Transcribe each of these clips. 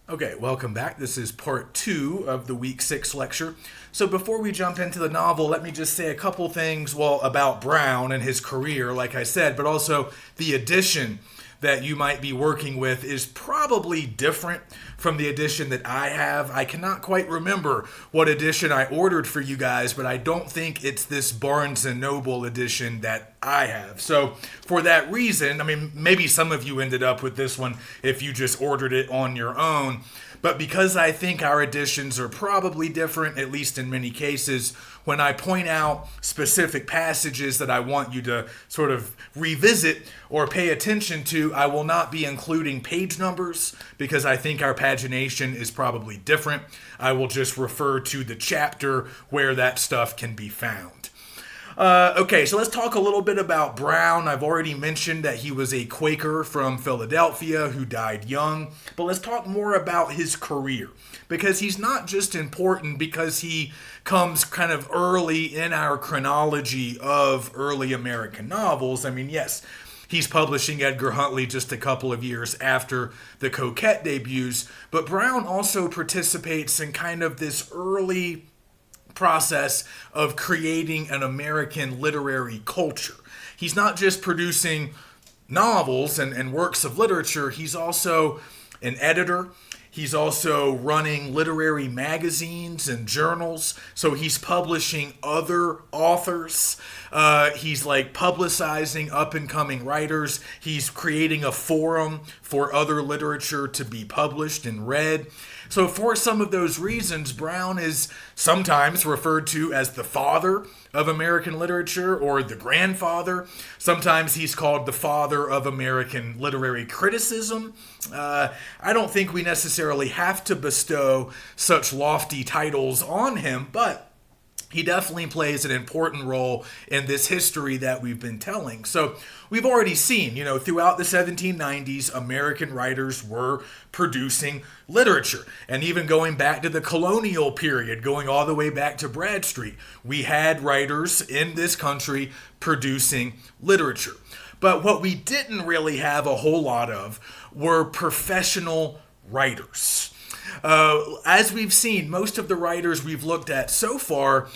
Okay, welcome back. This is part two of the week 6 lecture. So before we jump into the novel, let me just say a couple things, well, about Brown and his career, like I said, but also the edition that you might be working with is probably different from the edition that I have. I cannot quite remember what edition I ordered for you guys, but I don't think it's this Barnes& and Noble edition that I have. So for that reason, I mean, maybe some of you ended up with this one if you just ordered it on your own. But because I think our editions are probably different, at least in many cases, when I point out specific passages that I want you to sort of revisit or pay attention to, I will not be including page numbers because I think our pagination is probably different. I will just refer to the chapter where that stuff can be found. Okay, so let's talk a little bit about Brown. I've already mentioned that he was a Quaker from Philadelphia who died young, but let's talk more about his career because he's not just important because he comes kind of early in our chronology of early American novels. I mean, yes, he's publishing Edgar Huntley just a couple of years after the Coquette debuts, but Brown also participates in kind of this early process of creating an American literary culture. He's not just producing novels and works of literature, he's also an editor. He's also running literary magazines and journals. So he's publishing other authors. He's like publicizing up and coming writers. He's creating a forum for other literature to be published and read. So for some of those reasons, Brown is sometimes referred to as the father of American literature or the grandfather. Sometimes he's called the father of American literary criticism. I don't think we necessarily have to bestow such lofty titles on him, but he definitely plays an important role in this history that we've been telling. So we've already seen, throughout the 1790s, American writers were producing literature. And even going back to the colonial period, going all the way back to Bradstreet, we had writers in this country producing literature. But what we didn't really have a whole lot of were professional writers. As we've seen, most of the writers we've looked at so far,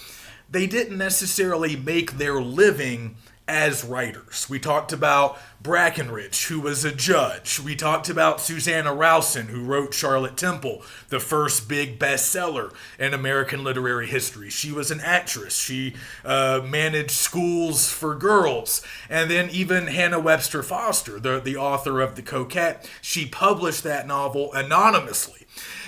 they didn't necessarily make their living as writers. We talked about Brackenridge, who was a judge. We talked about Susanna Rowson, who wrote Charlotte Temple, the first big bestseller in American literary history. She was an actress. She managed schools for girls. And then even Hannah Webster Foster, the author of The Coquette, she published that novel anonymously.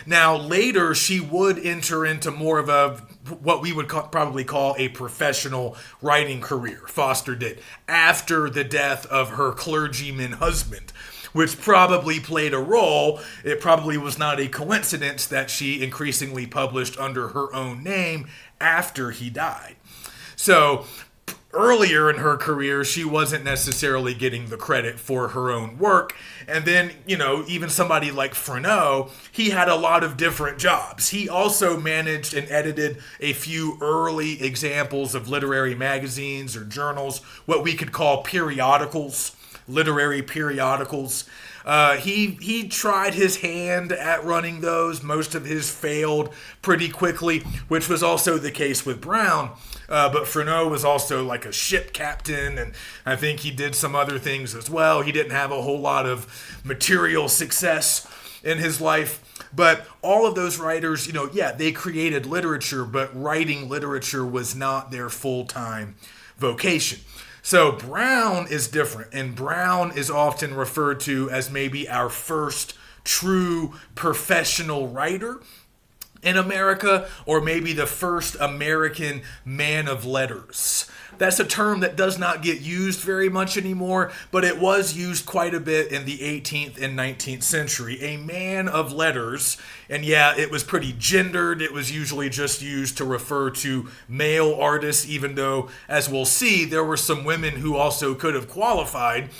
Now, later, she would enter into more of what we would probably call a professional writing career. Foster did, after the death of her clergyman husband, which probably played a role. It probably was not a coincidence that she increasingly published under her own name after he died. So, earlier in her career, she wasn't necessarily getting the credit for her own work. And then, even somebody like Freneau, he had a lot of different jobs. He also managed and edited a few early examples of literary magazines or journals, what we could call periodicals, literary periodicals. He tried his hand at running those. Most of his failed pretty quickly, which was also the case with Brown. But Freneau was also like a ship captain, and I think he did some other things as well. He didn't have a whole lot of material success in his life. But all of those writers, they created literature, but writing literature was not their full-time vocation. So Brown is different, and Brown is often referred to as maybe our first true professional writer in America, or maybe the first American man of letters. That's a term that does not get used very much anymore, but it was used quite a bit in the 18th and 19th century. A man of letters, and yeah, it was pretty gendered. It was usually just used to refer to male artists, even though, as we'll see, there were some women who also could have qualified,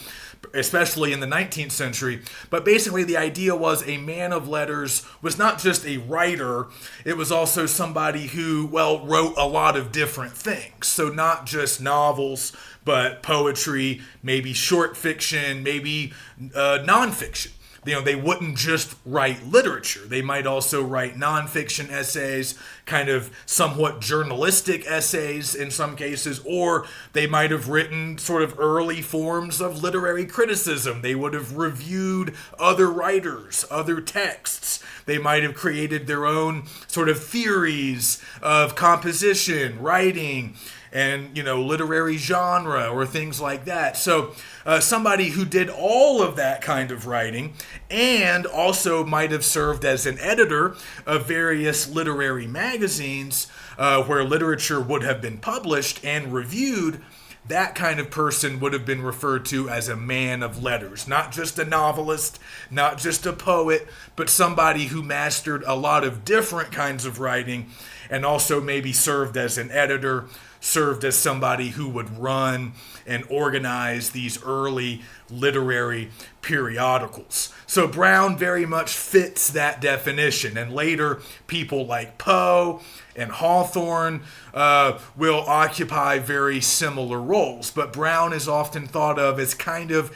especially in the 19th century. But basically the idea was a man of letters was not just a writer, it was also somebody who, wrote a lot of different things. So not just novels, but poetry, maybe short fiction, maybe nonfiction. they wouldn't just write literature. They might also write nonfiction essays, kind of somewhat journalistic essays in some cases, or they might have written sort of early forms of literary criticism. They would have reviewed other writers, other texts. They might have created their own sort of theories of composition, writing, and literary genre or things like that. So somebody who did all of that kind of writing and also might have served as an editor of various literary magazines where literature would have been published and reviewed, that kind of person would have been referred to as a man of letters. Not just a novelist, not just a poet, but somebody who mastered a lot of different kinds of writing and also maybe served as an editor, served as somebody who would run and organize these early literary periodicals. So Brown very much fits that definition, and later people like Poe and Hawthorne will occupy very similar roles, but Brown is often thought of as kind of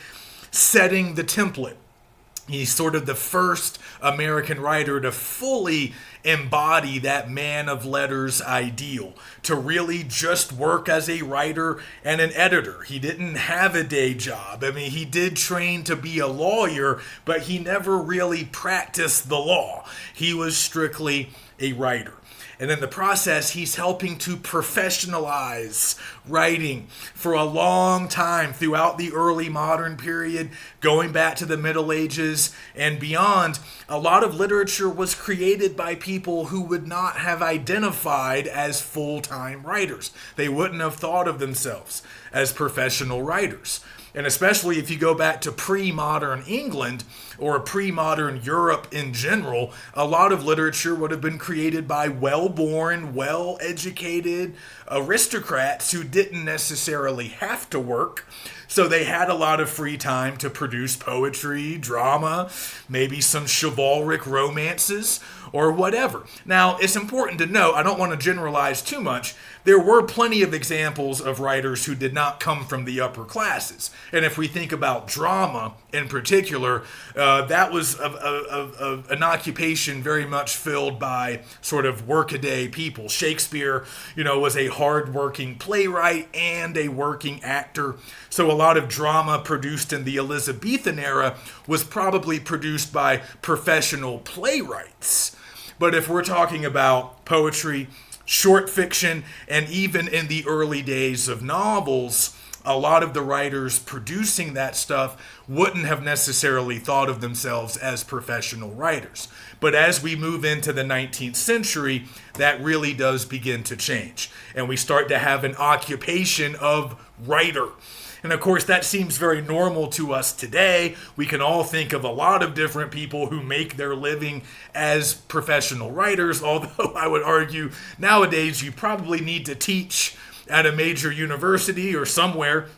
setting the template. He's sort of the first American writer to fully embody that man of letters ideal, to really just work as a writer and an editor. He didn't have a day job. I mean, he did train to be a lawyer, but he never really practiced the law. He was strictly a writer. And in the process, he's helping to professionalize writing for a long time throughout the early modern period, going back to the Middle Ages and beyond. A lot of literature was created by people who would not have identified as full-time writers. They wouldn't have thought of themselves as professional writers. And especially if you go back to pre-modern England or pre-modern Europe in general, a lot of literature would have been created by well-born, well-educated aristocrats who didn't necessarily have to work. So they had a lot of free time to produce poetry, drama, maybe some chivalric romances, or whatever. Now, it's important to note, I don't want to generalize too much, there were plenty of examples of writers who did not come from the upper classes. And if we think about drama in particular, that was an occupation very much filled by sort of workaday people. Shakespeare, was a hard-working playwright and a working actor. So a lot of drama produced in the Elizabethan era was probably produced by professional playwrights. But if we're talking about poetry, short fiction, and even in the early days of novels, a lot of the writers producing that stuff wouldn't have necessarily thought of themselves as professional writers. But as we move into the 19th century, that really does begin to change. And we start to have an occupation of writer. And of course, that seems very normal to us today. We can all think of a lot of different people who make their living as professional writers, although I would argue nowadays you probably need to teach at a major university or somewhere,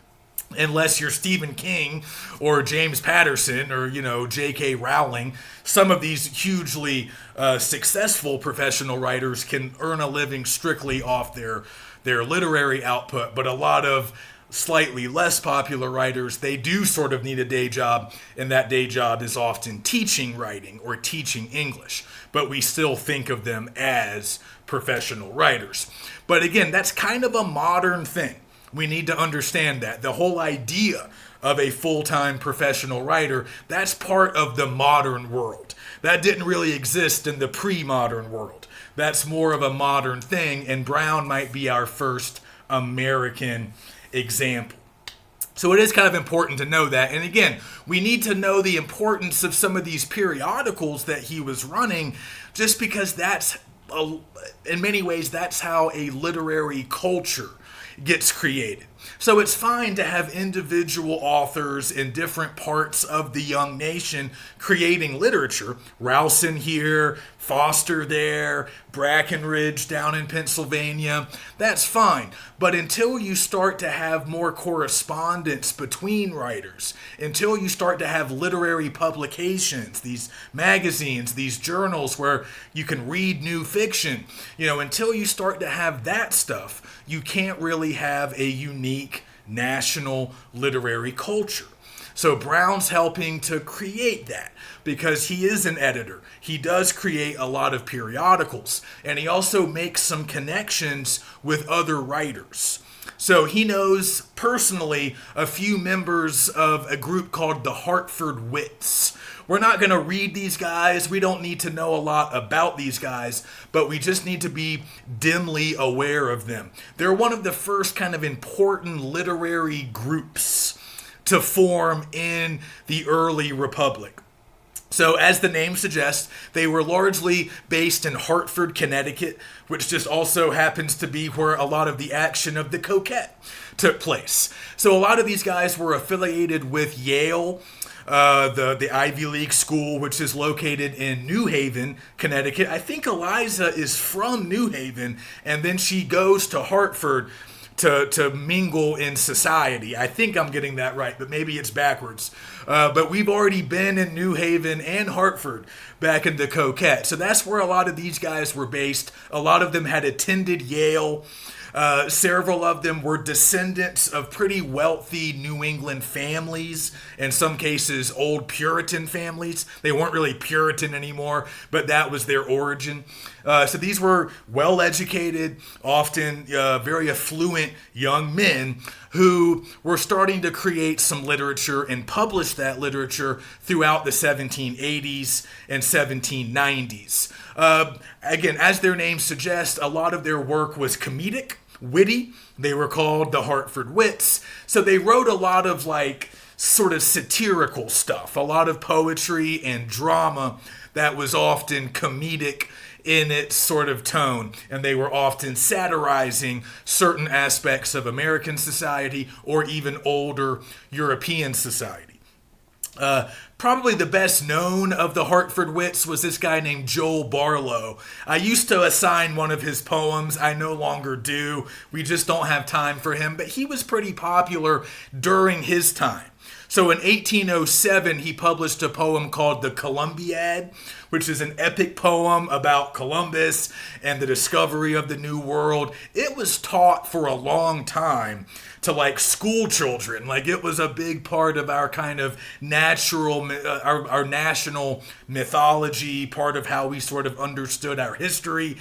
unless you're Stephen King or James Patterson or, J.K. Rowling. Some of these hugely successful professional writers can earn a living strictly off their literary output, but a lot of slightly less popular writers, they do sort of need a day job, and that day job is often teaching writing or teaching English, but we still think of them as professional writers. But again, that's kind of a modern thing. We need to understand that. The whole idea of a full-time professional writer, that's part of the modern world. That didn't really exist in the pre-modern world. That's more of a modern thing, and Brown might be our first American example. So it is kind of important to know that. And again, we need to know the importance of some of these periodicals that he was running, just because that's, in many ways, that's how a literary culture gets created. So it's fine to have individual authors in different parts of the young nation creating literature. Rowson here, Foster there, Brackenridge down in Pennsylvania. That's fine. But until you start to have more correspondence between writers, until you start to have literary publications, these magazines, these journals where you can read new fiction, until you start to have that stuff, you can't really have a unique national literary culture. So Brown's helping to create that because he is an editor. He does create a lot of periodicals, and he also makes some connections with other writers. So he knows personally a few members of a group called the Hartford Wits. We're not going to read these guys. We don't need to know a lot about these guys, but we just need to be dimly aware of them. They're one of the first kind of important literary groups to form in the early Republic. So as the name suggests, they were largely based in Hartford, Connecticut, which just also happens to be where a lot of the action of the Coquette took place. So a lot of these guys were affiliated with Yale, the Ivy League school, which is located in New Haven, Connecticut. I think Eliza is from New Haven, and then she goes to Hartford to mingle in society. I think I'm getting that right, but maybe it's backwards. But we've already been in New Haven and Hartford back in the Coquette. So that's where a lot of these guys were based. A lot of them had attended Yale. Several of them were descendants of pretty wealthy New England families, in some cases old Puritan families. They weren't really Puritan anymore, but that was their origin. So these were well-educated, often very affluent young men who were starting to create some literature and publish that literature throughout the 1780s and 1790s. Again, as their name suggests, a lot of their work was comedic, witty. They were called the Hartford Wits. So they wrote a lot of sort of satirical stuff, a lot of poetry and drama that was often comedic in its sort of tone, and they were often satirizing certain aspects of American society or even older European society. Probably the best known of the Hartford Wits was this guy named Joel Barlow. I used to assign one of his poems. I no longer do. We just don't have time for him, but he was pretty popular during his time. So in 1807, he published a poem called the Columbiad, which is an epic poem about Columbus and the discovery of the New World. It was taught for a long time to school children. It was a big part of our kind of natural, our national mythology, part of how we sort of understood our history.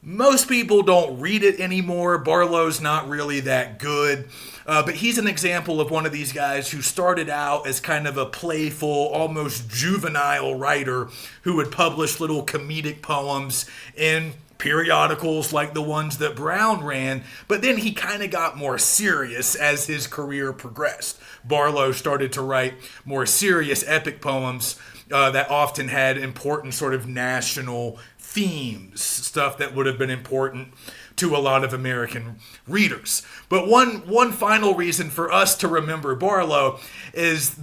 Most people don't read it anymore. Barlow's not really that good. But he's an example of one of these guys who started out as kind of a playful, almost juvenile writer who would publish little comedic poems in periodicals like the ones that Brown ran, but then he kind of got more serious as his career progressed. Barlow started to write more serious epic poems that often had important sort of national themes, stuff that would have been important to a lot of American readers. But one final reason for us to remember Barlow is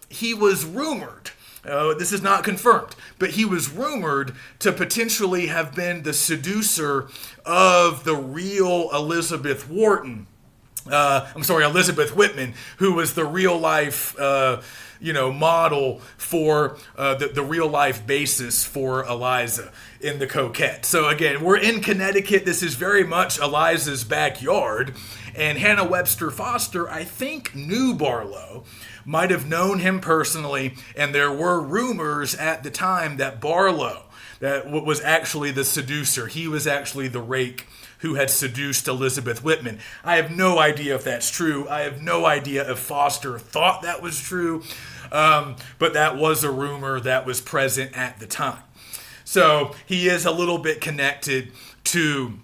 he was rumored, this is not confirmed, but he was rumored to potentially have been the seducer of the real Elizabeth Whitman, who was the real life model for the real life basis for Eliza in the Coquette. So again, we're in Connecticut. This is very much Eliza's backyard. And Hannah Webster Foster, I think, knew Barlow, might have known him personally. And there were rumors at the time that Barlow, that was actually the seducer. He was actually the rake who had seduced Elizabeth Whitman. I have no idea if that's true. I have no idea if Foster thought that was true. But that was a rumor that was present at the time. So he is a little bit connected to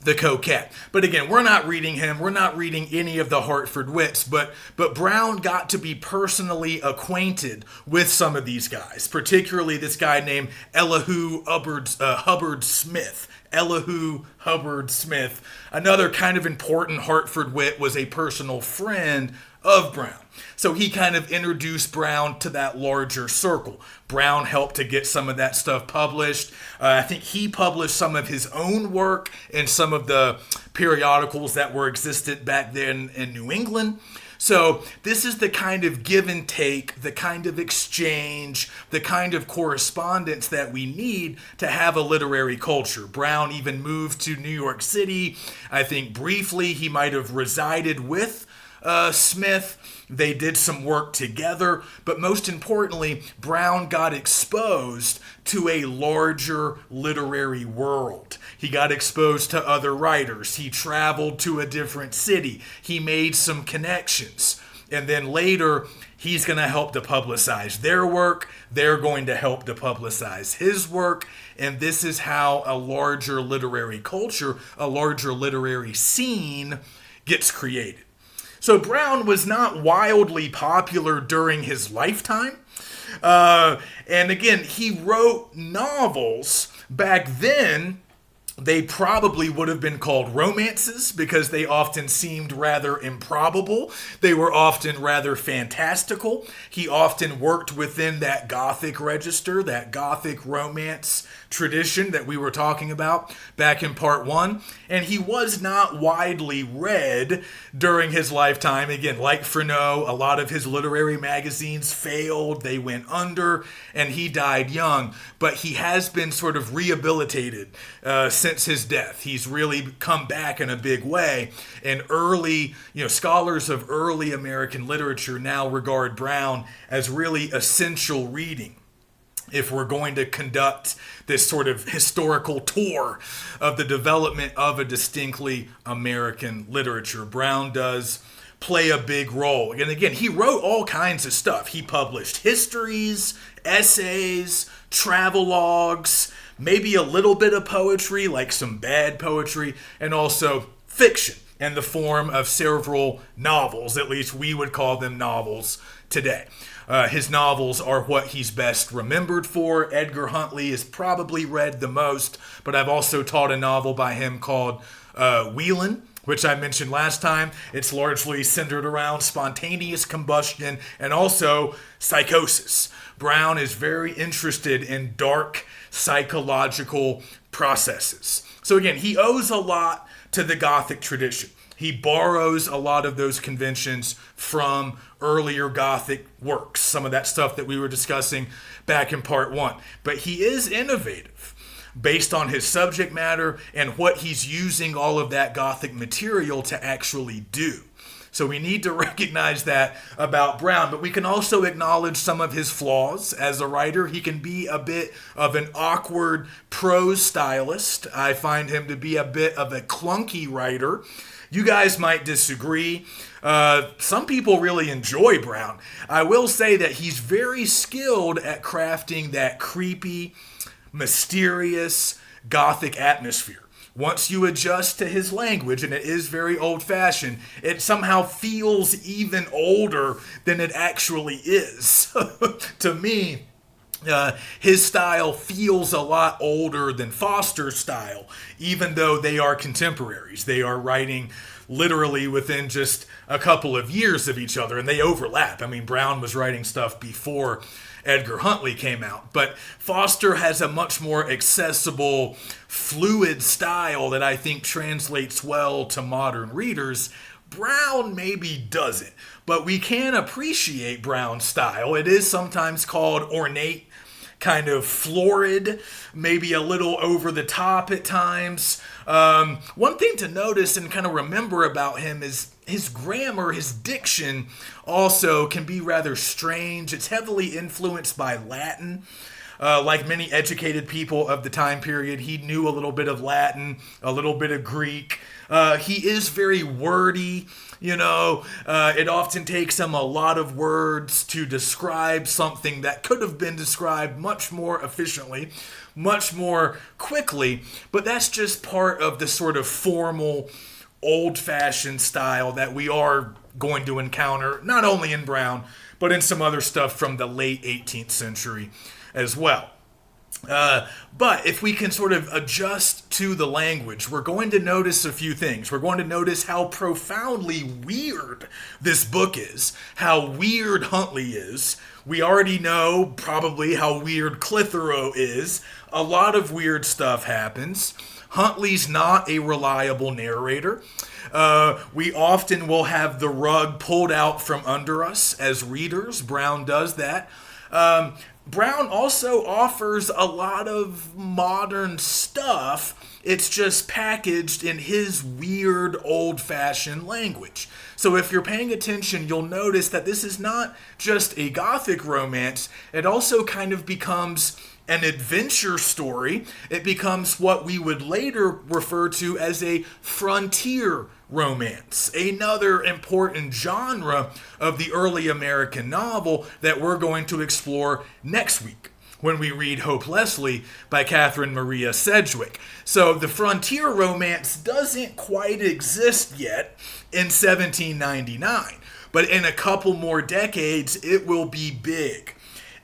the Coquette. But again, we're not reading him. We're not reading any of the Hartford Wits. But Brown got to be personally acquainted with some of these guys, particularly this guy named Elihu Hubbard Smith. Elihu Hubbard Smith. Another kind of important Hartford Wit, was a personal friend of Brown. So he kind of introduced Brown to that larger circle. Brown helped to get some of that stuff published. I think he published some of his own work in some of the periodicals that were existed back then in New England. So this is the kind of give and take, the kind of exchange, the kind of correspondence that we need to have a literary culture. Brown even moved to New York City. I think briefly he might have resided with Smith. They did some work together, but most importantly, Brown got exposed to a larger literary world. He got exposed to other writers. He traveled to a different city. He made some connections. And then later, he's going to help to publicize their work. They're going to help to publicize his work. And this is how a larger literary culture, a larger literary scene gets created. So Brown was not wildly popular during his lifetime. And again, he wrote novels. Back then, they probably would have been called romances because they often seemed rather improbable. They were often rather fantastical. He often worked within that Gothic register, that Gothic romance tradition that we were talking about back in part 1. And he was not widely read during his lifetime. Again, like Freneau, a lot of his literary magazines failed, they went under, and he died young. But he has been sort of rehabilitated since his death. He's really come back in a big way. And scholars of early American literature now regard Brown as really essential reading if we're going to conduct this sort of historical tour of the development of a distinctly American literature. Brown does play a big role. And again, he wrote all kinds of stuff. He published histories, essays, travelogues, maybe a little bit of poetry, like some bad poetry, and also fiction in the form of several novels. At least we would call them novels today. His novels are what he's best remembered for. Edgar Huntley is probably read the most, but I've also taught a novel by him called Wheelin', which I mentioned last time. It's largely centered around spontaneous combustion and also psychosis. Brown is very interested in dark psychological processes. So again, he owes a lot to the Gothic tradition. He borrows a lot of those conventions from earlier Gothic works, some of that stuff that we were discussing back in part 1. But he is innovative based on his subject matter and what he's using all of that Gothic material to actually do. So we need to recognize that about Brown, but we can also acknowledge some of his flaws as a writer. He can be a bit of an awkward prose stylist. I find him to be a bit of a clunky writer. You guys might disagree. Some people really enjoy Brown. I will say that he's very skilled at crafting that creepy, mysterious Gothic atmosphere. Once you adjust to his language, and it is very old-fashioned, it somehow feels even older than it actually is. To me, his style feels a lot older than Foster's style, even though they are contemporaries. They are writing literally within just a couple of years of each other, and they overlap. I mean, Brown was writing stuff before Edgar Huntley came out, but Foster has a much more accessible, fluid style that I think translates well to modern readers. Brown maybe doesn't, but we can appreciate Brown's style. It is sometimes called ornate, kind of florid, maybe a little over the top at times. One thing to notice and kind of remember about him is his grammar, his diction also can be rather strange. It's heavily influenced by Latin. Like many educated people of the time period, he knew a little bit of Latin, a little bit of Greek. He is very wordy. It often takes him a lot of words to describe something that could have been described much more efficiently, much more quickly, but that's just part of the sort of formal, old-fashioned style that we are going to encounter, not only in Brown, but in some other stuff from the late 18th century as well. But if we can sort of adjust to the language, we're going to notice a few things. We're going to notice how profoundly weird this book is, how weird Huntley is. We already know probably how weird Clitheroe is. A lot of weird stuff happens. Huntley's not a reliable narrator. We often will have the rug pulled out from under us as readers. Brown does that. Brown also offers a lot of modern stuff. It's just packaged in his weird, old-fashioned language. So if you're paying attention, you'll notice that this is not just a Gothic romance. It also kind of becomes an adventure story. It becomes what we would later refer to as a frontier romance, another important genre of the early American novel that we're going to explore next week when we read Hope Leslie by Catherine Maria Sedgwick. So the frontier romance doesn't quite exist yet in 1799, but in a couple more decades it will be big.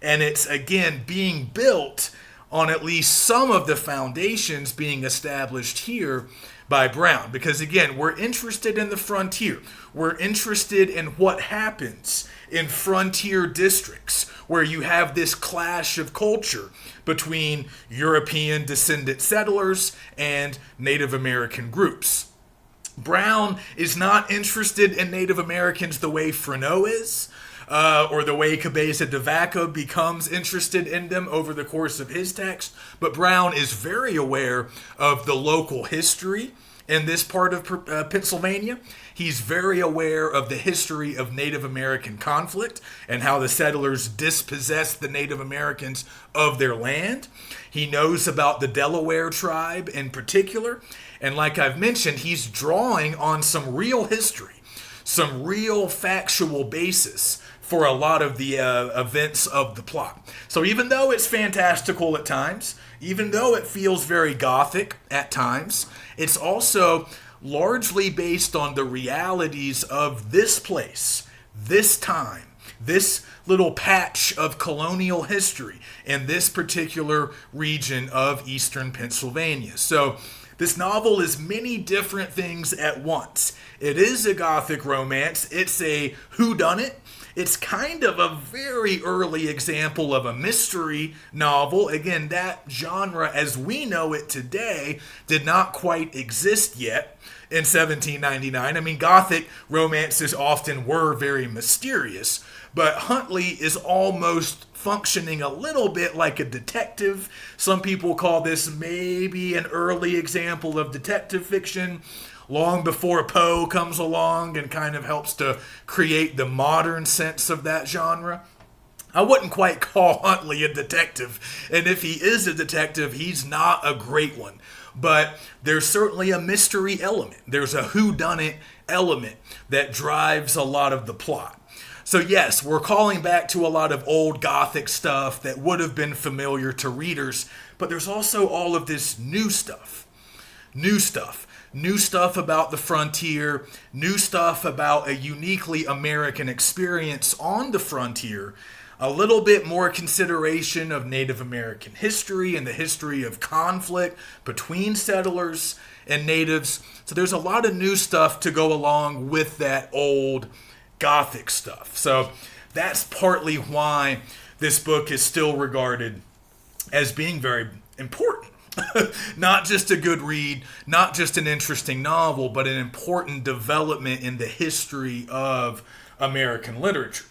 And it's, again, being built on at least some of the foundations being established here by Brown. Because, again, we're interested in the frontier. We're interested in what happens in frontier districts where you have this clash of culture between European descendant settlers and Native American groups. Brown is not interested in Native Americans the way Freneau is, or the way Cabeza de Vaca becomes interested in them over the course of his text. But Brown is very aware of the local history in this part of Pennsylvania. He's very aware of the history of Native American conflict and how the settlers dispossessed the Native Americans of their land. He knows about the Delaware tribe in particular. And like I've mentioned, he's drawing on some real history, some real factual basis for a lot of the events of the plot. So even though it's fantastical at times, even though it feels very Gothic at times, it's also largely based on the realities of this place, this time, this little patch of colonial history in this particular region of eastern Pennsylvania. So this novel is many different things at once. It is a Gothic romance. It's a whodunit. It's kind of a very early example of a mystery novel. Again, that genre as we know it today did not quite exist yet in 1799. I mean, Gothic romances often were very mysterious, but Huntley is almost functioning a little bit like a detective. Some people call this maybe an early example of detective fiction, long before Poe comes along and kind of helps to create the modern sense of that genre. I wouldn't quite call Huntley a detective, and if he is a detective, he's not a great one. But there's certainly a mystery element. There's a whodunit element that drives a lot of the plot. So yes, we're calling back to a lot of old Gothic stuff that would have been familiar to readers, but there's also all of this new stuff. New stuff about the frontier, new stuff about a uniquely American experience on the frontier, a little bit more consideration of Native American history and the history of conflict between settlers and natives. So there's a lot of new stuff to go along with that old Gothic stuff. So that's partly why this book is still regarded as being very important. Not just a good read, not just an interesting novel, but an important development in the history of American literature.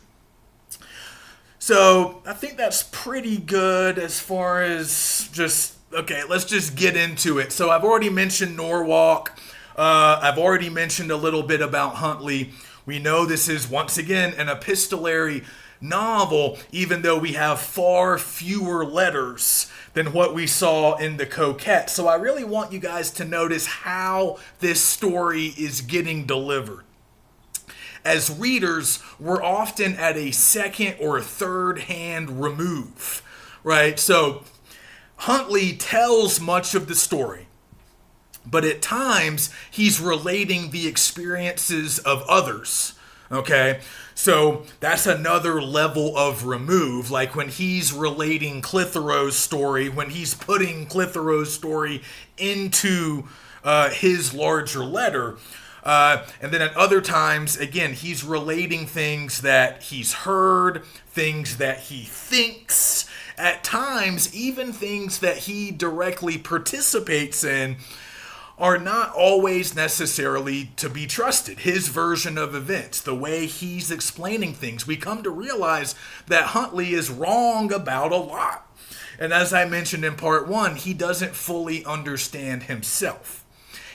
So I think that's pretty good as far as just, okay, let's just get into it. So I've already mentioned Norwalk. I've already mentioned a little bit about Huntley. We know this is, once again, an epistolary novel, even though we have far fewer letters than what we saw in The Coquette. So I really want you guys to notice how this story is getting delivered. As readers, we're often at a second or third hand remove, right? So Huntley tells much of the story, but at times he's relating the experiences of others, okay? So that's another level of remove, like when he's relating Clitheroe's story, when he's putting Clitheroe's story into his larger letter. And then at other times, again, he's relating things that he's heard, things that he thinks, at times even things that he directly participates in are not always necessarily to be trusted. His version of events, the way he's explaining things, we come to realize that Huntley is wrong about a lot. And as I mentioned in part 1, he doesn't fully understand himself.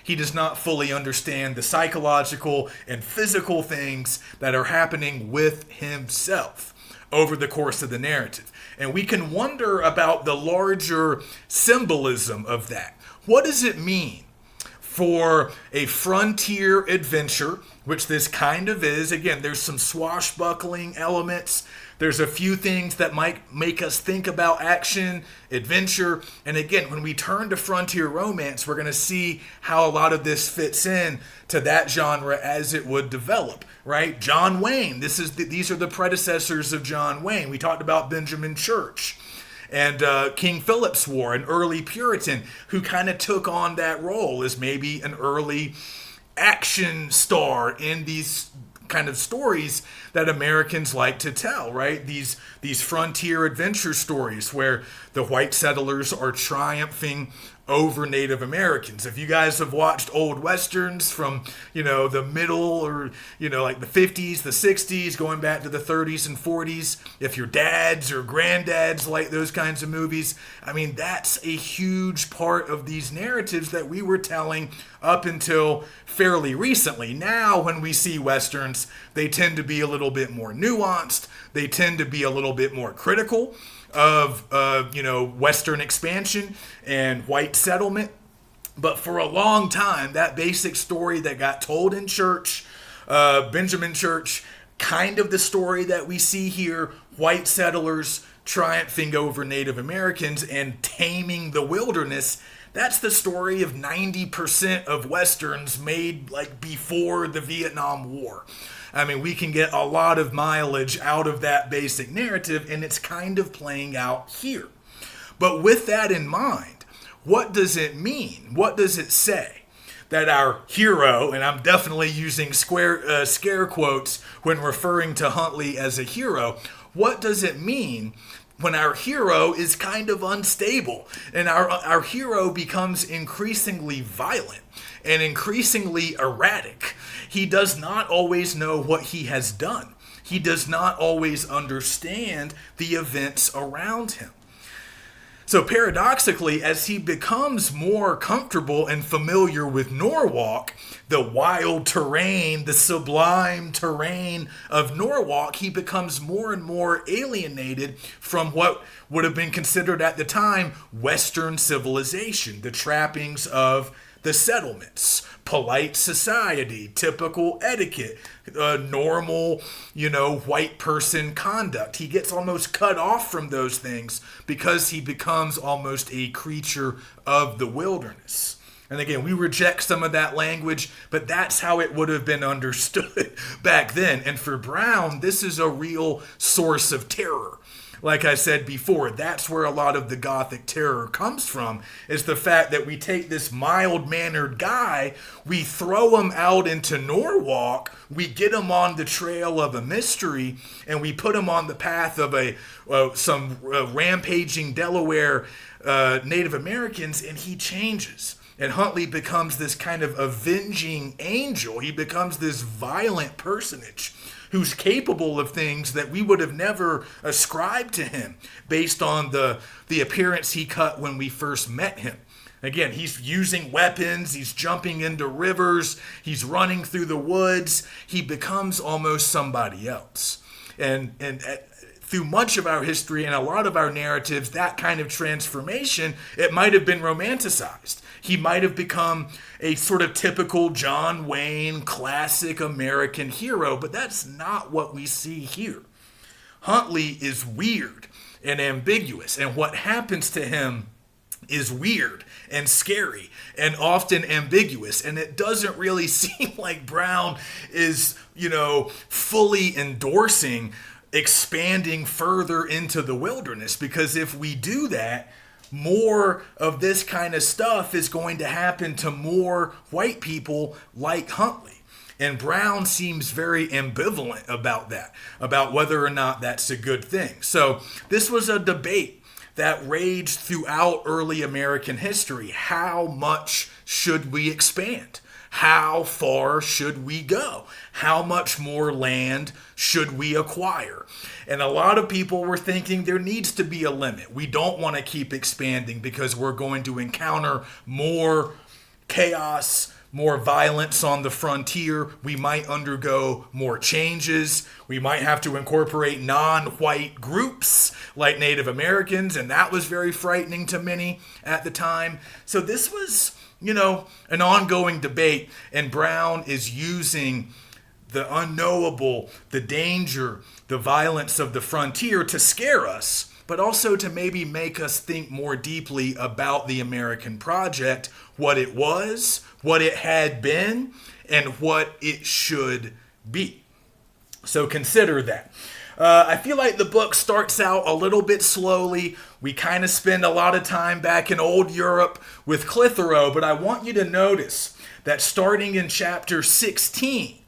He does not fully understand the psychological and physical things that are happening with himself over the course of the narrative. And we can wonder about the larger symbolism of that. What does it mean for a frontier adventure, which this kind of is? Again, there's some swashbuckling elements. There's a few things that might make us think about action, adventure. And again, when we turn to frontier romance, we're going to see how a lot of this fits in to that genre as it would develop, right? John Wayne, these are the predecessors of John Wayne. We talked about Benjamin Church and King Philip's War, an early Puritan who kind of took on that role as maybe an early action star in these kind of stories that Americans like to tell, right? These frontier adventure stories where the white settlers are triumphing over Native Americans. If you guys have watched old westerns from, the middle or, like the 50s, the 60s, going back to the 30s and 40s, if your dads or granddads like those kinds of movies, I mean, that's a huge part of these narratives that we were telling up until fairly recently. Now, when we see westerns, they tend to be a little bit more nuanced. They tend to be a little bit more critical of Western expansion and white settlement. But for a long time, that basic story that got told in Church, Benjamin Church, kind of the story that we see here, white settlers triumphing over Native Americans and taming the wilderness, that's the story of 90% of Westerns made like before the Vietnam War. I mean, we can get a lot of mileage out of that basic narrative, and it's kind of playing out here. But with that in mind, what does it mean? What does it say? That our hero, and I'm definitely using scare quotes when referring to Huntley as a hero, what does it mean when our hero is kind of unstable and our hero becomes increasingly violent and increasingly erratic? He does not always know what he has done. He does not always understand the events around him. So paradoxically, as he becomes more comfortable and familiar with Norwalk, the wild terrain, the sublime terrain of Norwalk, he becomes more and more alienated from what would have been considered at the time Western civilization, the trappings of the settlements, polite society, typical etiquette, normal, white person conduct. He gets almost cut off from those things because he becomes almost a creature of the wilderness. And again, we reject some of that language, but that's how it would have been understood back then. And for Brown, this is a real source of terror. Like I said before, that's where a lot of the Gothic terror comes from, is the fact that we take this mild-mannered guy, we throw him out into Norwalk, we get him on the trail of a mystery, and we put him on the path of some rampaging Delaware Native Americans, and he changes. And Huntley becomes this kind of avenging angel. He becomes this violent personage who's capable of things that we would have never ascribed to him based on the appearance he cut when we first met him. Again, he's using weapons, he's jumping into rivers, he's running through the woods. He becomes almost somebody else. And through much of our history and a lot of our narratives, that kind of transformation, it might have been romanticized. He might have become a sort of typical John Wayne, classic American hero, but that's not what we see here. Huntley is weird and ambiguous, and what happens to him is weird and scary and often ambiguous, and it doesn't really seem like Brown is, fully endorsing expanding further into the wilderness, because if we do that, more of this kind of stuff is going to happen to more white people like Huntley. And Brown seems very ambivalent about that, about whether or not that's a good thing. So this was a debate that raged throughout early American history. How much should we expand? How far should we go? How much more land should we acquire? And a lot of people were thinking there needs to be a limit. We don't want to keep expanding because we're going to encounter more chaos, more violence on the frontier. We might undergo more changes. We might have to incorporate non-white groups like Native Americans, and that was very frightening to many at the time. So this was, an ongoing debate, and Brown is using the unknowable, the danger, the violence of the frontier to scare us, but also to maybe make us think more deeply about the American project, what it was, what it had been, and what it should be. So consider that. I feel like the book starts out a little bit slowly. We kind of spend a lot of time back in old Europe with Clitheroe, but I want you to notice that starting in chapter 16,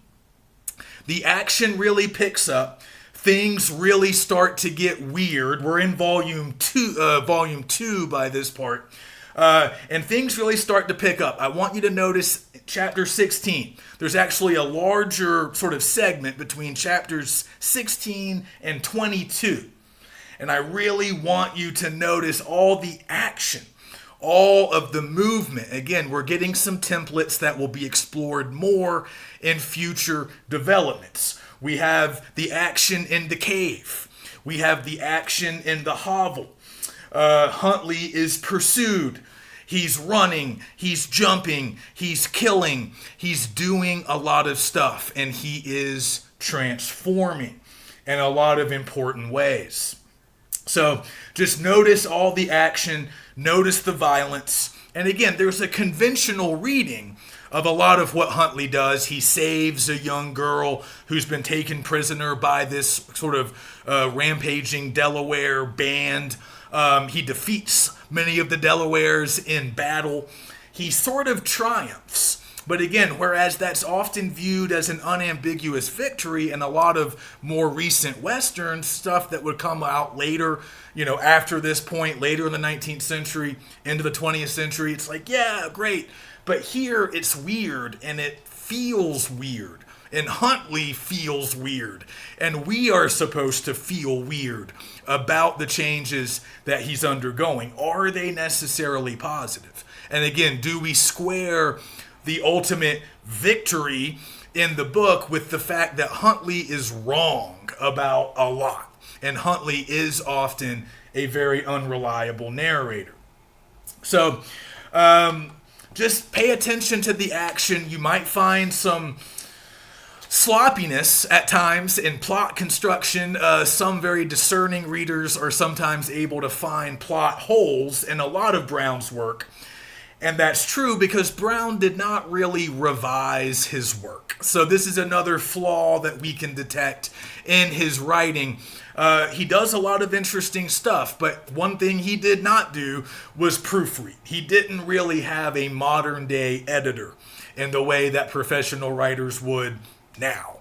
the action really picks up. Things really start to get weird. We're in volume two by this part. And things really start to pick up. I want you to notice chapter 16. There's actually a larger sort of segment between chapters 16 and 22. And I really want you to notice all the action, all of the movement. Again, we're getting some templates that will be explored more in future developments. We have the action in the cave. We have the action in the hovel. Huntley is pursued. He's running, he's jumping, he's killing, he's doing a lot of stuff, and he is transforming in a lot of important ways. So just notice all the action, notice the violence, and again, there's a conventional reading of a lot of what Huntley does. He saves a young girl who's been taken prisoner by this sort of rampaging Delaware band. He defeats many of the Delawares in battle. He sort of triumphs. But again, whereas that's often viewed as an unambiguous victory in a lot of more recent Western stuff that would come out later, after this point, later in the 19th century, into the 20th century, it's like, yeah, great. But here it's weird, and it feels weird. And Huntley feels weird. And we are supposed to feel weird about the changes that he's undergoing. Are they necessarily positive? And again, do we square the ultimate victory in the book with the fact that Huntley is wrong about a lot? And Huntley is often a very unreliable narrator. So just pay attention to the action. You might find some sloppiness at times in plot construction. Some very discerning readers are sometimes able to find plot holes in a lot of Brown's work. And that's true because Brown did not really revise his work. So this is another flaw that we can detect in his writing. He does a lot of interesting stuff, but one thing he did not do was proofread. He didn't really have a modern day editor in the way that professional writers would now.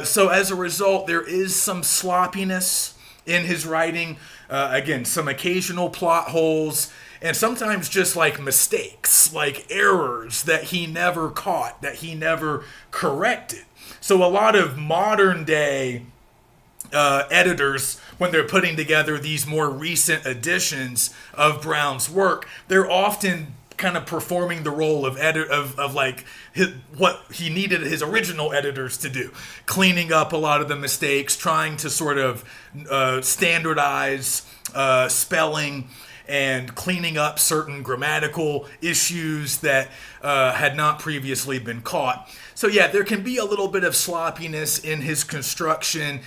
So as a result, there is some sloppiness in his writing. Again, some occasional plot holes, and sometimes just like mistakes, like errors that he never caught, that he never corrected. So a lot of modern day editors, when they're putting together these more recent editions of Brown's work, they're often kind of performing the role of what he needed his original editors to do, cleaning up a lot of the mistakes, trying to sort of standardize spelling, and cleaning up certain grammatical issues that had not previously been caught. So yeah, there can be a little bit of sloppiness in his construction.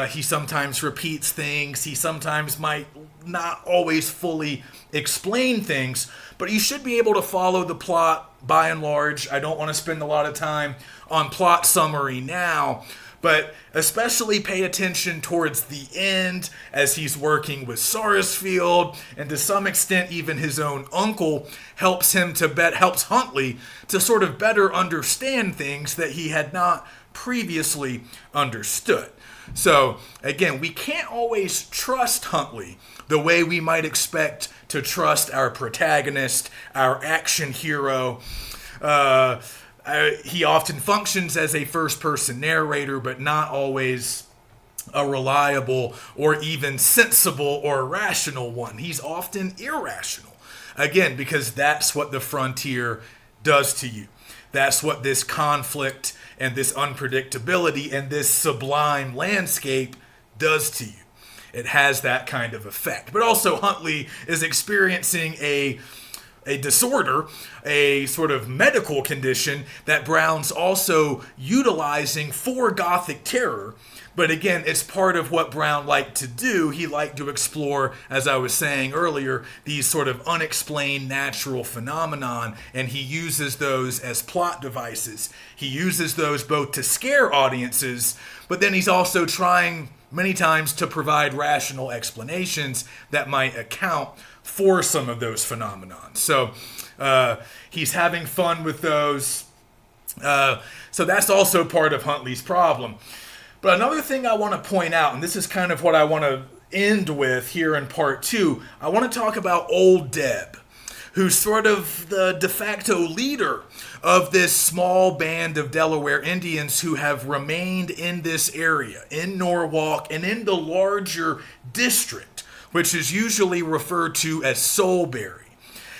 He sometimes repeats things. He sometimes might not always fully explain things, but you should be able to follow the plot by and large. I don't want to spend a lot of time on plot summary now, but especially pay attention towards the end as he's working with Sarsfield, and to some extent even his own uncle helps Huntley to sort of better understand things that he had not previously understood. So again, we can't always trust Huntley the way we might expect to trust our protagonist, our action hero. He often functions as a first-person narrator, but not always a reliable or even sensible or rational one. He's often irrational. Again, because that's what the frontier does to you. That's what this conflict and this unpredictability and this sublime landscape does to you. It has that kind of effect. But also Huntley is experiencing a disorder, a sort of medical condition that Brown's also utilizing for Gothic terror. But again, it's part of what Brown liked to do. He liked to explore, as I was saying earlier, these sort of unexplained natural phenomenon, and he uses those as plot devices. He uses those both to scare audiences, but then he's also trying many times to provide rational explanations that might account for some of those phenomenon. So he's having fun with those. So that's also part of Huntley's problem. But another thing I want to point out, and this is kind of what I want to end with here in part 2, I want to talk about Old Deb, who's sort of the de facto leader of this small band of Delaware Indians who have remained in this area, in Norwalk, and in the larger district, which is usually referred to as Soulbury.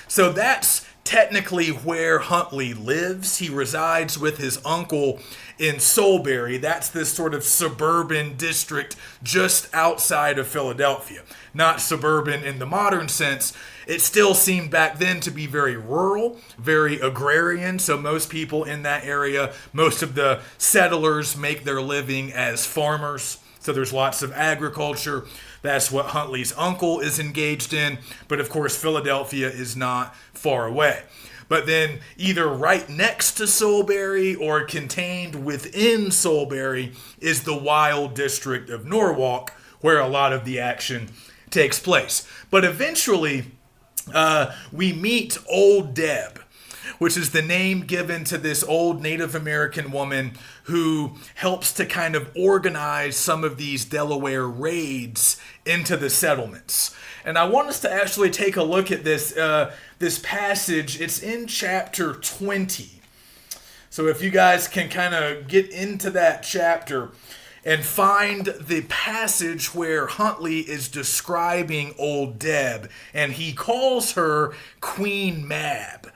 So that's technically where Huntley lives. He resides with his uncle in Soulbury. That's this sort of suburban district just outside of Philadelphia. Not suburban in the modern sense. It still seemed back then to be very rural, very agrarian. So most people in that area, most of the settlers make their living as farmers. So there's lots of agriculture. That's what Huntley's uncle is engaged in. But of course, Philadelphia is not far away. But then either right next to Soulbury or contained within Soulbury is the wild district of Norwalk, where a lot of the action takes place. But eventually, we meet Old Deb, which is the name given to this old Native American woman who helps to kind of organize some of these Delaware raids into the settlements. And I want us to actually take a look at this passage. It's in chapter 20. So if you guys can kind of get into that chapter and find the passage where Huntley is describing Old Deb, and he calls her Queen Mab.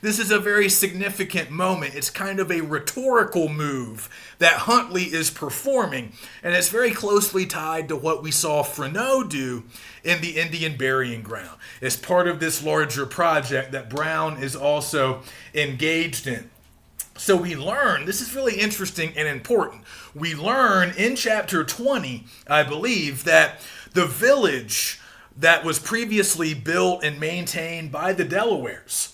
This is a very significant moment. It's kind of a rhetorical move that Huntley is performing, and it's very closely tied to what we saw Freneau do in the Indian Burying Ground. It's part of this larger project that Brown is also engaged in. So we learn, this is really interesting and important, we learn in chapter 20, I believe, that the village that was previously built and maintained by the Delawares,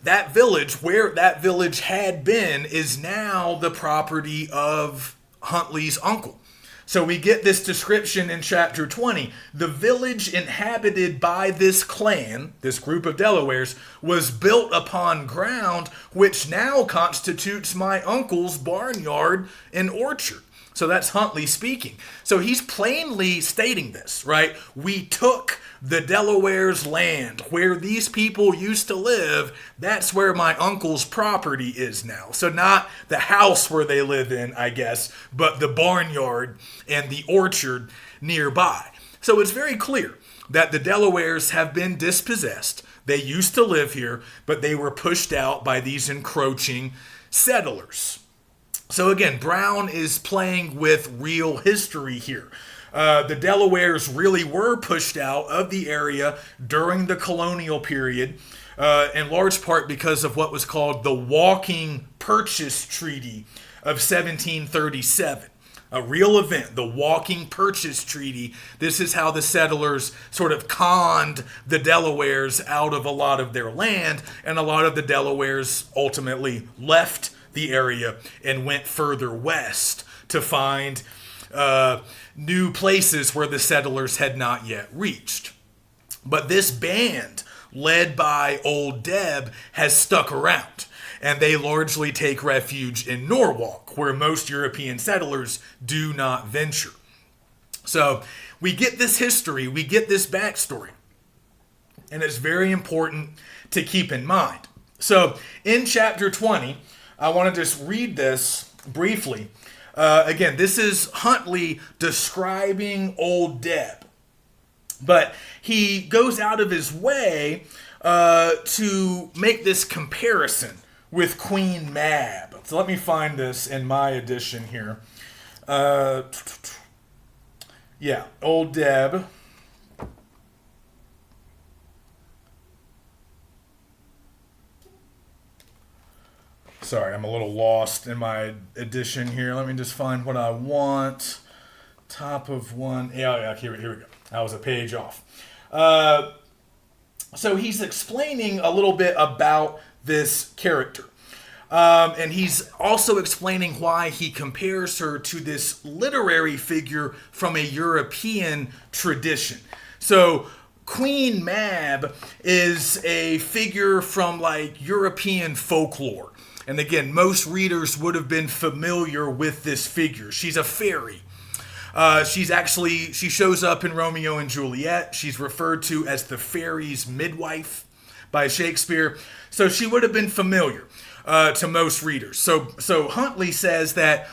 that village, where that village had been, is now the property of Huntley's uncle. So we get this description in chapter 20. The village inhabited by this clan, this group of Delawares, was built upon ground which now constitutes my uncle's barnyard and orchard. So that's Huntley speaking. So he's plainly stating this, right? We took the Delawares' land where these people used to live. That's where my uncle's property is now. So not the house where they live in, I guess, but the barnyard and the orchard nearby. So it's very clear that the Delawares have been dispossessed. They used to live here, but they were pushed out by these encroaching settlers. So again, Brown is playing with real history here. The Delawares really were pushed out of the area during the colonial period, in large part because of what was called the Walking Purchase Treaty of 1737. A real event, the Walking Purchase Treaty. This is how the settlers sort of conned the Delawares out of a lot of their land, and a lot of the Delawares ultimately left the area and went further west to find new places where the settlers had not yet reached. But this band, led by Old Deb, has stuck around. and they largely take refuge in Norwalk, where most European settlers do not venture. So we get this history, we get this backstory, and it's very important to keep in mind. So in chapter 20, I want to just read this briefly. Again, this is Huntley describing Old Deb, but he goes out of his way to make this comparison with Queen Mab. So let me find this in my edition here. Old Deb. Sorry, I'm a little lost in my edition here. Let me just find what I want. Top of one. Yeah, here we go. I was a page off. So he's explaining a little bit about this character. And he's also explaining why he compares her to this literary figure from a European tradition. So Queen Mab is a figure from like European folklore. And again, most readers would have been familiar with this figure. She's a fairy. She shows up in Romeo and Juliet. She's referred to as the fairy's midwife by Shakespeare. So she would have been familiar to most readers. So Huntley says that,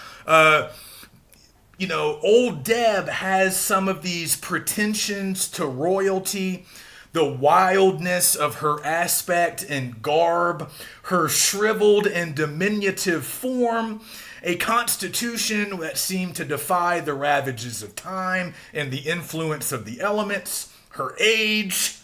Old Deb has some of these pretensions to royalty, the wildness of her aspect and garb, her shriveled and diminutive form, a constitution that seemed to defy the ravages of time and the influence of the elements, her age,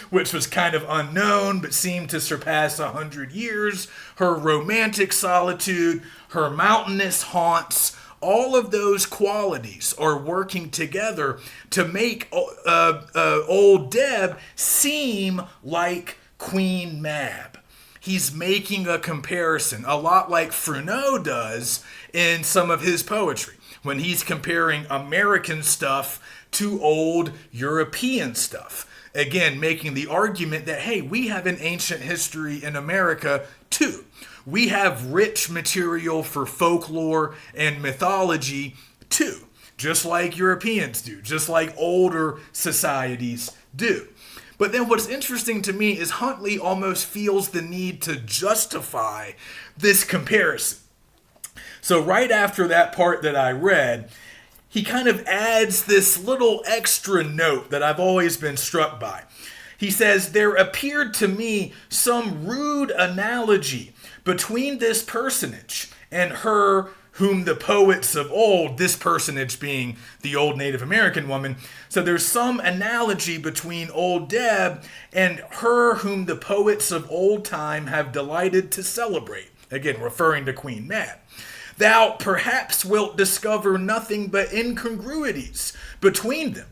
which was kind of unknown but seemed to surpass 100 years, her romantic solitude, her mountainous haunts. All of those qualities are working together to make Old Deb seem like Queen Mab. He's making a comparison, a lot like Freneau does in some of his poetry, when he's comparing American stuff to old European stuff. Again, making the argument that, hey, we have an ancient history in America too. We have rich material for folklore and mythology too, just like Europeans do, just like older societies do. But then what's interesting to me is Huntley almost feels the need to justify this comparison. So right after that part that I read, he kind of adds this little extra note that I've always been struck by. He says, there appeared to me some rude analogy between this personage and her whom the poets of old, this personage being the old Native American woman, so there's some analogy between Old Deb and her whom the poets of old time have delighted to celebrate. Again, referring to Queen Mab. Thou perhaps wilt discover nothing but incongruities between them.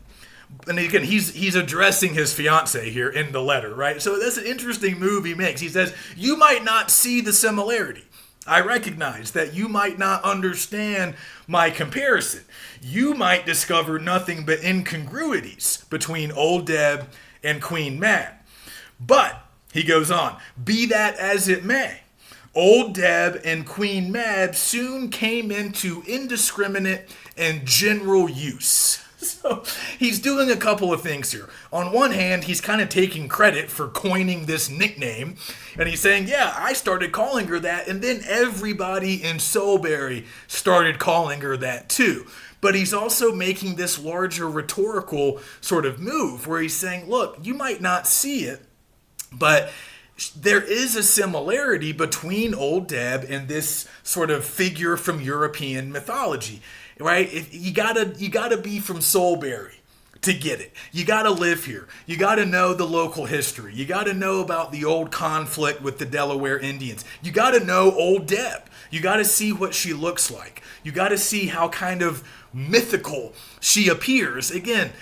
And again, he's addressing his fiancée here in the letter, right? So that's an interesting move he makes. He says, you might not see the similarity. I recognize that you might not understand my comparison. You might discover nothing but incongruities between Old Deb and Queen Mab. But, he goes on, be that as it may, Old Deb and Queen Mab soon came into indiscriminate and general use. So he's doing a couple of things here. On one hand, he's kind of taking credit for coining this nickname. And he's saying, yeah, I started calling her that. And then everybody in Soulberry started calling her that too. But he's also making this larger rhetorical sort of move where he's saying, look, you might not see it, but there is a similarity between Old Deb and this sort of figure from European mythology. Right? You gotta be from Soulberry to get it. You gotta live here. You gotta know the local history. You gotta know about the old conflict with the Delaware Indians. You gotta know Old Deb. You gotta see what she looks like. You gotta see how kind of mythical she appears. Again,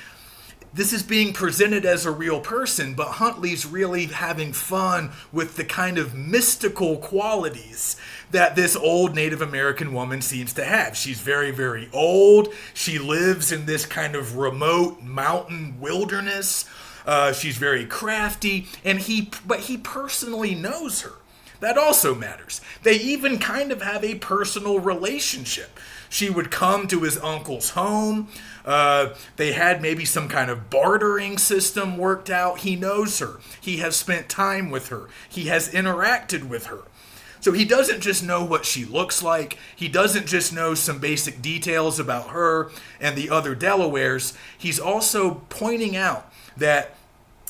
this is being presented as a real person, but Huntley's really having fun with the kind of mystical qualities that this old Native American woman seems to have. She's very, very old. She lives in this kind of remote mountain wilderness. She's very crafty, but he personally knows her That also matters. They even kind of have a personal relationship. She would come to his uncle's home. They had maybe some kind of bartering system worked out. He knows her. He has spent time with her. He has interacted with her. So he doesn't just know what she looks like. He doesn't just know some basic details about her and the other Delawares. He's also pointing out that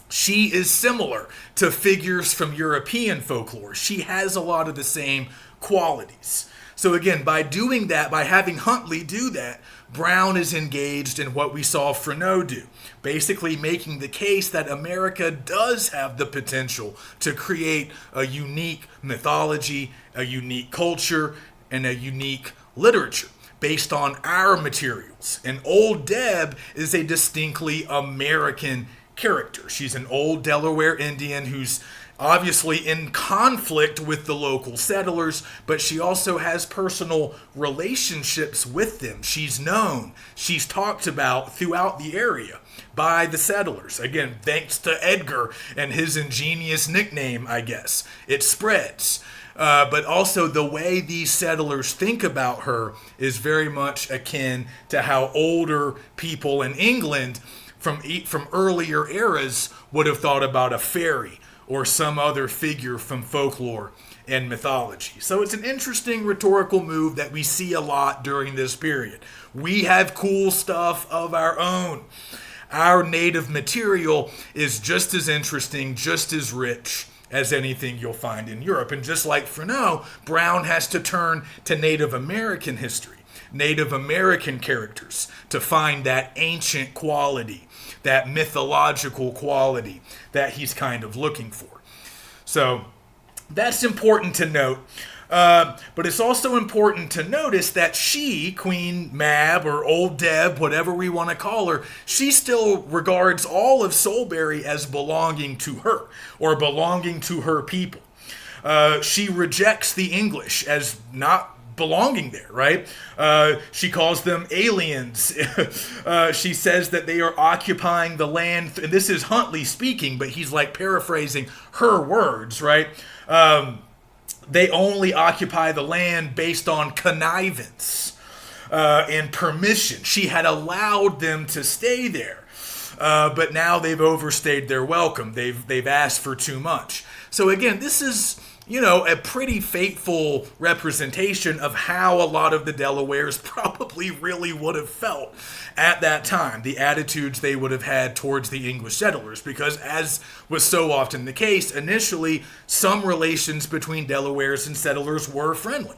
she is similar to figures from European folklore. She has a lot of the same qualities. So again, by doing that, by having Huntley do that, Brown is engaged in what we saw Freneau do, basically making the case that America does have the potential to create a unique mythology, a unique culture, and a unique literature based on our materials. And Old Deb is a distinctly American character. She's an old Delaware Indian who's obviously in conflict with the local settlers, but she also has personal relationships with them. She's known, she's talked about throughout the area by the settlers. Again, thanks to Edgar and his ingenious nickname, I guess. It spreads. But also the way these settlers think about her is very much akin to how older people in England from earlier eras would have thought about a fairy or some other figure from folklore and mythology. So it's an interesting rhetorical move that we see a lot during this period. We have cool stuff of our own. Our native material is just as interesting, just as rich as anything you'll find in Europe. And just like Freneau, Brown has to turn to Native American history, Native American characters to find that ancient quality, that mythological quality that he's kind of looking for. So that's important to note. But it's also important to notice that she, Queen Mab or Old Deb, whatever we want to call her, she still regards all of Soulbury as belonging to her or belonging to her people. She rejects the English as not belonging there, right? She calls them aliens. She says that they are occupying the land. And this is Huntley speaking, but he's like paraphrasing her words, right? They only occupy the land based on connivance and permission. She had allowed them to stay there, but now they've overstayed their welcome. They've asked for too much. So again, this is, a pretty faithful representation of how a lot of the Delawares probably really would have felt at that time, the attitudes they would have had towards the English settlers, because as was so often the case, initially, some relations between Delawares and settlers were friendly.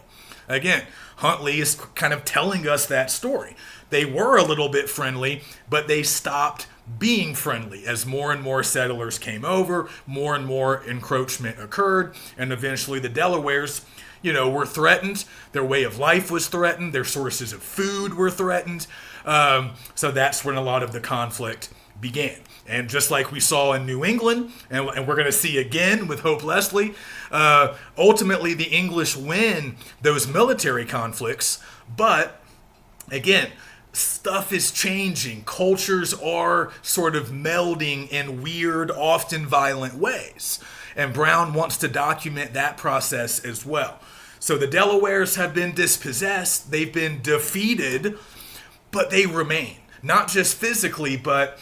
Again, Huntley is kind of telling us that story. They were a little bit friendly, but they stopped being friendly as more and more settlers came over, more and more encroachment occurred, and eventually the Delawares, were threatened. Their way of life was threatened. Their sources of food were threatened. So that's when a lot of the conflict began. And just like we saw in New England, and we're going to see again with Hope Leslie, ultimately the English win those military conflicts. But again, stuff is changing. Cultures are sort of melding in weird, often violent ways. And Brown wants to document that process as well. So the Delawares have been dispossessed. They've been defeated, but they remain. Not just physically, but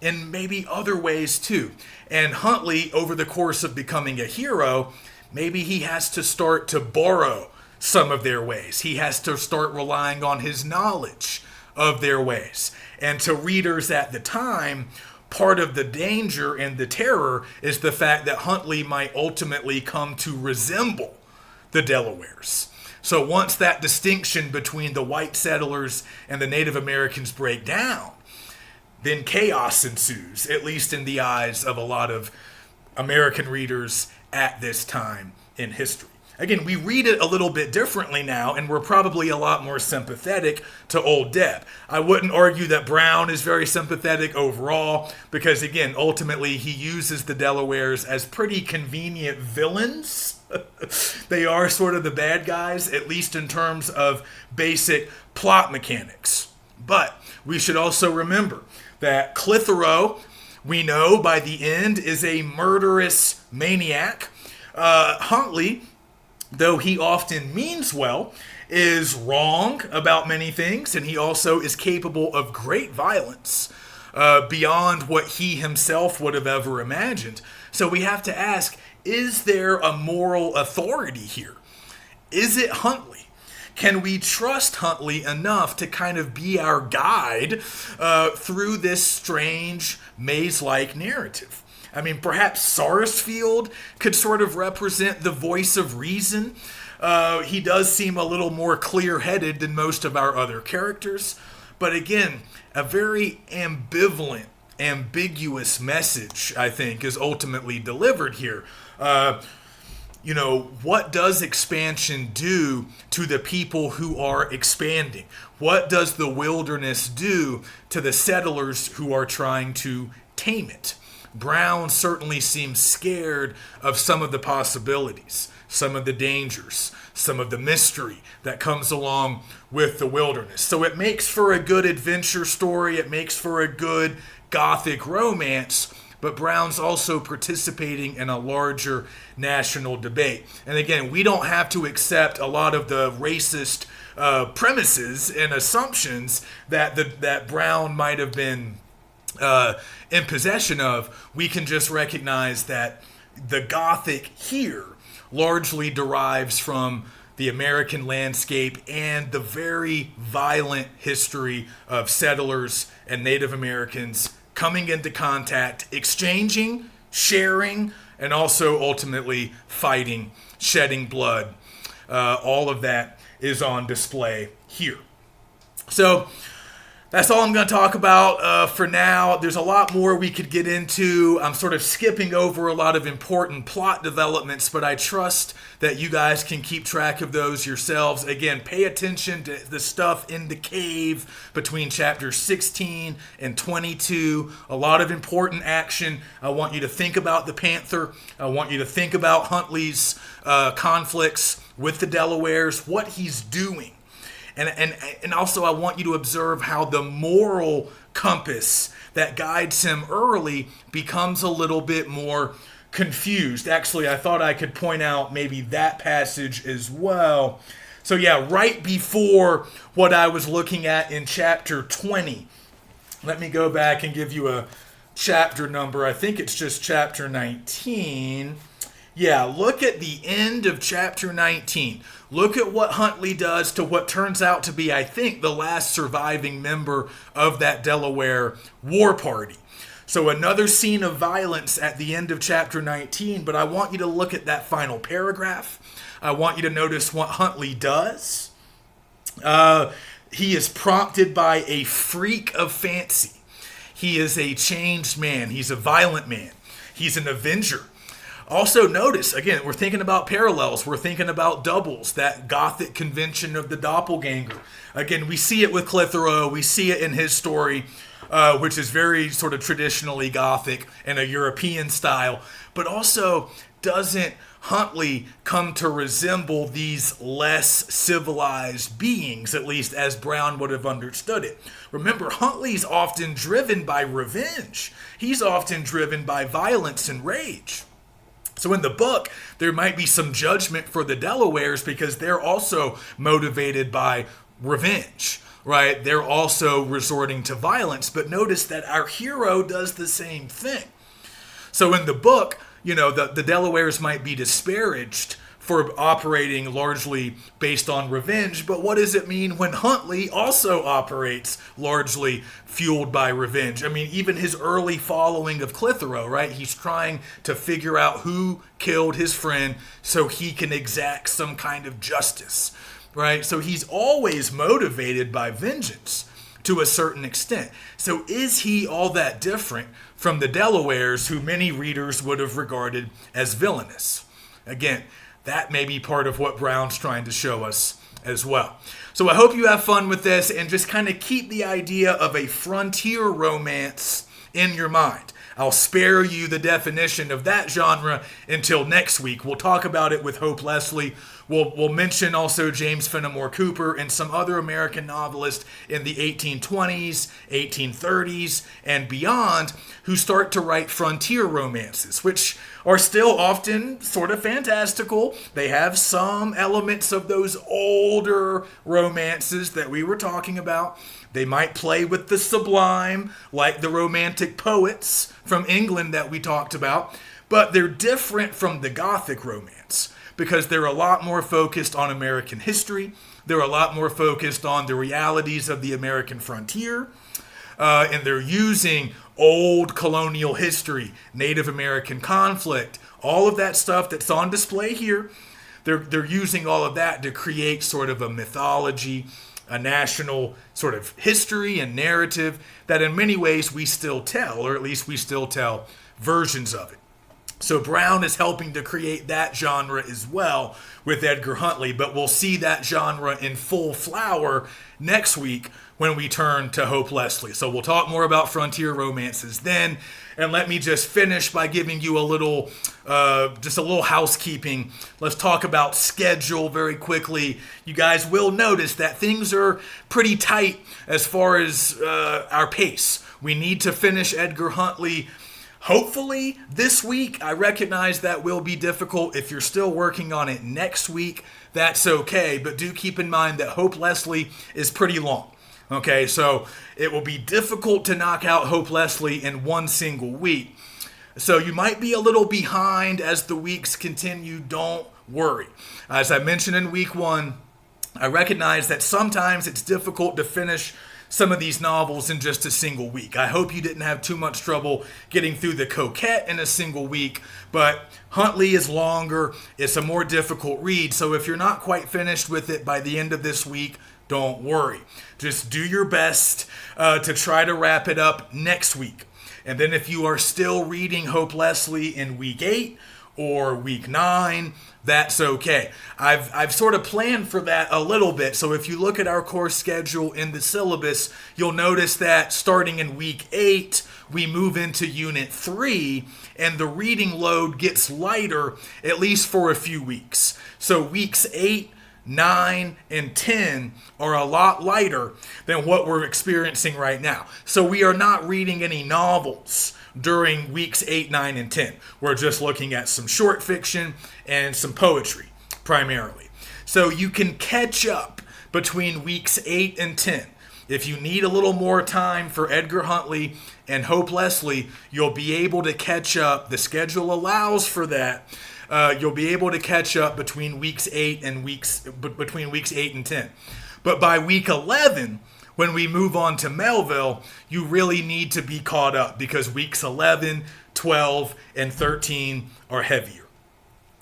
in maybe other ways too. And Huntley, over the course of becoming a hero, maybe he has to start to borrow some of their ways. He has to start relying on his knowledge of their ways. And to readers at the time, part of the danger and the terror is the fact that Huntley might ultimately come to resemble the Delawares. So once that distinction between the white settlers and the Native Americans break down, then chaos ensues, at least in the eyes of a lot of American readers at this time in history. Again, we read it a little bit differently now, and we're probably a lot more sympathetic to Old Deb. I wouldn't argue that Brown is very sympathetic overall, because again, ultimately he uses the Delawares as pretty convenient villains. They are sort of the bad guys, at least in terms of basic plot mechanics. But we should also remember that Clitheroe, we know by the end, is a murderous maniac. Huntley, though he often means well, is wrong about many things, and he also is capable of great violence beyond what he himself would have ever imagined. So we have to ask, is there a moral authority here? Is it Huntley? Can we trust Huntley enough to kind of be our guide through this strange maze-like narrative? I mean, perhaps Sarsfield could sort of represent the voice of reason. He does seem a little more clear-headed than most of our other characters. But again, a very ambivalent, ambiguous message, I think, is ultimately delivered here. What does expansion do to the people who are expanding? What does the wilderness do to the settlers who are trying to tame it? Brown certainly seems scared of some of the possibilities, some of the dangers, some of the mystery that comes along with the wilderness. So it makes for a good adventure story. It makes for a good Gothic romance. But Brown's also participating in a larger national debate. And again, we don't have to accept a lot of the racist premises and assumptions that Brown might have been in possession of. We can just recognize that the Gothic here largely derives from the American landscape and the very violent history of settlers and Native Americans coming into contact, exchanging, sharing, and also ultimately fighting, shedding blood. All of that is on display here. So that's all I'm going to talk about for now. There's a lot more we could get into. I'm sort of skipping over a lot of important plot developments, but I trust that you guys can keep track of those yourselves. Again, pay attention to the stuff in the cave between chapters 16 and 22. A lot of important action. I want you to think about the Panther. I want you to think about Huntley's conflicts with the Delawares, what he's doing. And also I want you to observe how the moral compass that guides him early becomes a little bit more confused. Actually, I thought I could point out maybe that passage as well. So yeah, right before what I was looking at in chapter 20, let me go back and give you a chapter number. I think it's just chapter 19. Yeah, look at the end of chapter 19. Look at what Huntley does to what turns out to be, I think, the last surviving member of that Delaware war party. So another scene of violence at the end of chapter 19, but I want you to look at that final paragraph. I want you to notice what Huntley does. He is prompted by a freak of fancy. He is a changed man. He's a violent man. He's an avenger. Also notice, again, we're thinking about parallels. We're thinking about doubles, that Gothic convention of the doppelganger. Again, we see it with Clitheroe. We see it in his story, which is very sort of traditionally Gothic and a European style. But also, doesn't Huntley come to resemble these less civilized beings, at least as Brown would have understood it? Remember, Huntley's often driven by revenge. He's often driven by violence and rage. So in the book, there might be some judgment for the Delawares because they're also motivated by revenge, right? They're also resorting to violence. But notice that our hero does the same thing. So in the book, the Delawares might be disparaged for operating largely based on revenge, but what does it mean when Huntley also operates largely fueled by revenge? I mean, even his early following of Clitheroe, right? He's trying to figure out who killed his friend so he can exact some kind of justice, right? So he's always motivated by vengeance to a certain extent. So is he all that different from the Delawares, who many readers would have regarded as villainous? Again, that may be part of what Brown's trying to show us as well. So I hope you have fun with this and just kind of keep the idea of a frontier romance in your mind. I'll spare you the definition of that genre until next week. We'll talk about it with Hope Leslie. We'll mention also James Fenimore Cooper and some other American novelists in the 1820s, 1830s, and beyond who start to write frontier romances, which are still often sort of fantastical. They have some elements of those older romances that we were talking about. They might play with the sublime, like the Romantic poets from England that we talked about, but they're different from the Gothic romance, because they're a lot more focused on American history. They're a lot more focused on the realities of the American frontier. And they're using old colonial history, Native American conflict, all of that stuff that's on display here. They're using all of that to create sort of a mythology, a national sort of history and narrative that in many ways we still tell, or at least we still tell versions of it. So Brown is helping to create that genre as well with Edgar Huntley, but we'll see that genre in full flower next week when we turn to Hope Leslie. So we'll talk more about frontier romances then. And let me just finish by giving you a little housekeeping. Let's talk about schedule very quickly. You guys will notice that things are pretty tight as far as our pace. We need to finish Edgar Huntley hopefully this week. I recognize that will be difficult. If you're still working on it next week, that's okay. But do keep in mind that Hope Leslie is pretty long. Okay, so it will be difficult to knock out Hope Leslie in one single week. So you might be a little behind as the weeks continue. Don't worry. As I mentioned in week 1, I recognize that sometimes it's difficult to finish some of these novels in just a single week. I hope you didn't have too much trouble getting through The Coquette in a single week, but Huntley is longer. It's a more difficult read, so if you're not quite finished with it by the end of this week, don't worry. Just do your best to try to wrap it up next week. And then if you are still reading Hope Leslie in week 8 or week 9, that's okay. I've sort of planned for that a little bit. So if you look at our course schedule in the syllabus, you'll notice that starting in week 8, we move into unit 3, and the reading load gets lighter, at least for a few weeks. So weeks 8, 9, and 10 are a lot lighter than what we're experiencing right now. So we are not reading any novels during weeks 8, 9, and 10. We're just looking at some short fiction and some poetry, primarily. So you can catch up between weeks 8 and 10. If you need a little more time for Edgar Huntley and Hope Leslie, you'll be able to catch up. The schedule allows for that. You'll be able to catch up between weeks 8 and between weeks 8 and 10. But by week 11, when we move on to Melville, you really need to be caught up because weeks 11, 12, and 13 are heavier.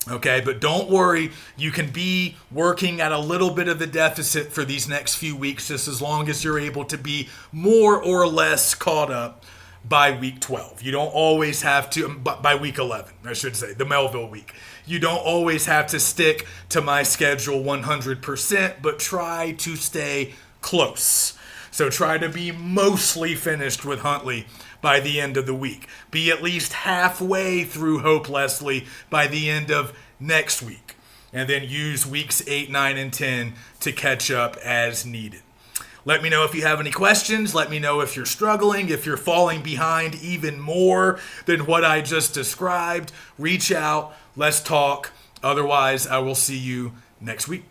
Okay, but don't worry, you can be working at a little bit of a deficit for these next few weeks, just as long as you're able to be more or less caught up by week 12. You don't always have to, by week 11, I should say, the Melville week. You don't always have to stick to my schedule 100%, but try to stay close. So try to be mostly finished with Huntley by the end of the week. Be at least halfway through Hope Leslie by the end of next week. And then use weeks 8, 9, and 10 to catch up as needed. Let me know if you have any questions. Let me know if you're struggling, if you're falling behind even more than what I just described. Reach out. Let's talk. Otherwise, I will see you next week.